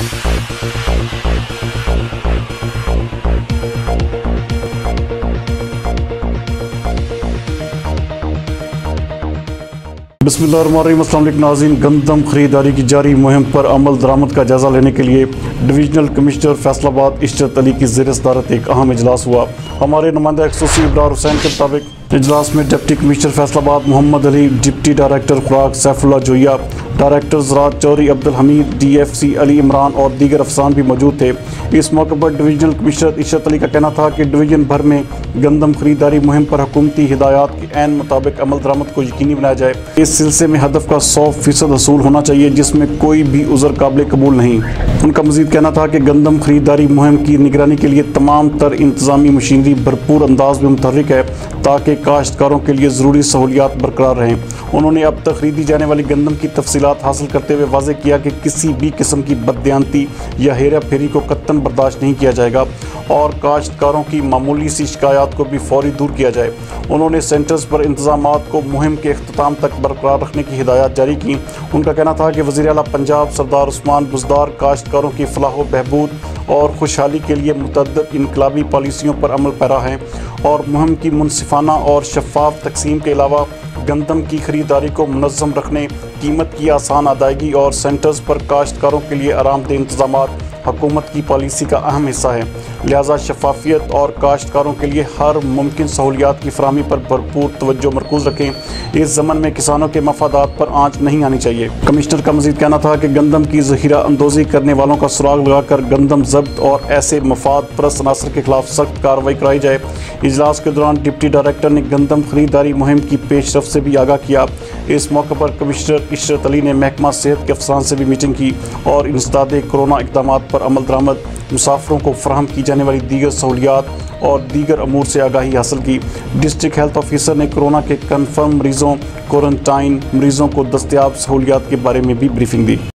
बिस्मिल्लाहिर्रहमानिर्रहीम। अस्सलाम वालेकुम नाज़रीन, गंदम खरीदारी की जारी मुहिम पर अमल दरामद का जायज़ा लेने के लिए डिवीजनल कमिश्नर फैसलाबाद इशरत अली की ज़ेर सदारत एक अहम इजलास हुआ। हमारे नुमाइंदा एक्सोसी इब्रार हुसैन के मुताबिक इजलास में deputy commissioner Faisalabad Mohammad Ali, deputy director खुराक सैफुल्लाह जोया, डायरेक्टर ज़राअत चौधरी अब्दुल हमीद, DFC अली इमरान और दीगर अफसरान भी मौजूद थे। इस मौके पर डिवीजनल कमिश्नर इशरत अली का कहना था कि डिवीजन भर में गंदम खरीदारी मुहिम पर हुकूमती हिदायत के ऐन मुताबिक अमल दरामद को यकीनी बनाया जाए। इस सिलसिले में हदफ का 100% हसूल होना चाहिए, जिसमें कोई भी उज़र काबिल कबूल नहीं। उनका मजीद कहना था कि गंदम खरीदारी मुहिम की निगरानी के लिए तमाम तर इंतजामी मशीनरी भरपूर अंदाज में मुतहर्रिक है ताकि काश्तकारों के लिए ज़रूरी सहूलियात बरकरार रहें। उन्होंने अब तक खरीदी जाने वाली गंदम की तफसीलात हासिल करते हुए वाज़े किया कि किसी भी किस्म की बददियानती या हेरा फेरी को कत्तन बर्दाश्त नहीं किया जाएगा और काश्तकारों की मामूली सी शिकायत को भी फौरी दूर किया जाए। उन्होंने सेंटर्स पर इंतजामात को मुहिम के अख्ताम तक बरकरार रखने की हिदायत जारी की। उनका कहना था कि वज़ीर आला पंजाब सरदार उस्मान बुज़दार काश्तकारों की फलाह व बहबूद और खुशहाली के लिए मुतअद्दिद इनकलाबी पॉलिसियों पर अमल पैरा हैं और मुहिम की मुनसिफाना और शफाफ तकसीम के अलावा गंदम की खरीदारी को मुनज़्ज़म रखने, कीमत की आसान अदायगी और सेंटर्स पर काश्तकारों के लिए आरामदेह इंतजामात हुकूमत की पॉलिसी का अहम हिस्सा है। लिहाजा शफाफियत और काश्तकारों के लिए हर मुमकिन सहूलियात की फराहमी पर भरपूर तवज्जो मरकूज़ रखें। इस ज़मन में किसानों के मफादात पर आँच नहीं आनी चाहिए। कमिश्नर का मजीद कहना था कि गंदम की ज़ख़ीरा अंदोज़ी करने वालों का सुराग लगाकर गंदम जब्त और ऐसे मफाद परस्त अनासर के खिलाफ सख्त कार्रवाई कराई जाए। इजलास के दौरान डिप्टी डायरेक्टर ने गंदम खरीदारी मुहिम की पेशरफ से भी आगाह किया। इस मौके पर कमिश्नर इशरत अली ने महकमा सेहत के अफसरान से भी मीटिंग की और इंसदादे कोरोना इक़दामात पर अमल दरामद, मुसाफिरों को फराहम की जाने वाली दीगर सहूलियात और दीगर अमूर से आगाही हासिल की। डिस्ट्रिक्ट हेल्थ ऑफिसर ने कोरोना के कन्फर्म मरीज़ों, क्वारंटाइन मरीज़ों को दस्तयाब सहूलियात के बारे में भी ब्रीफिंग दी।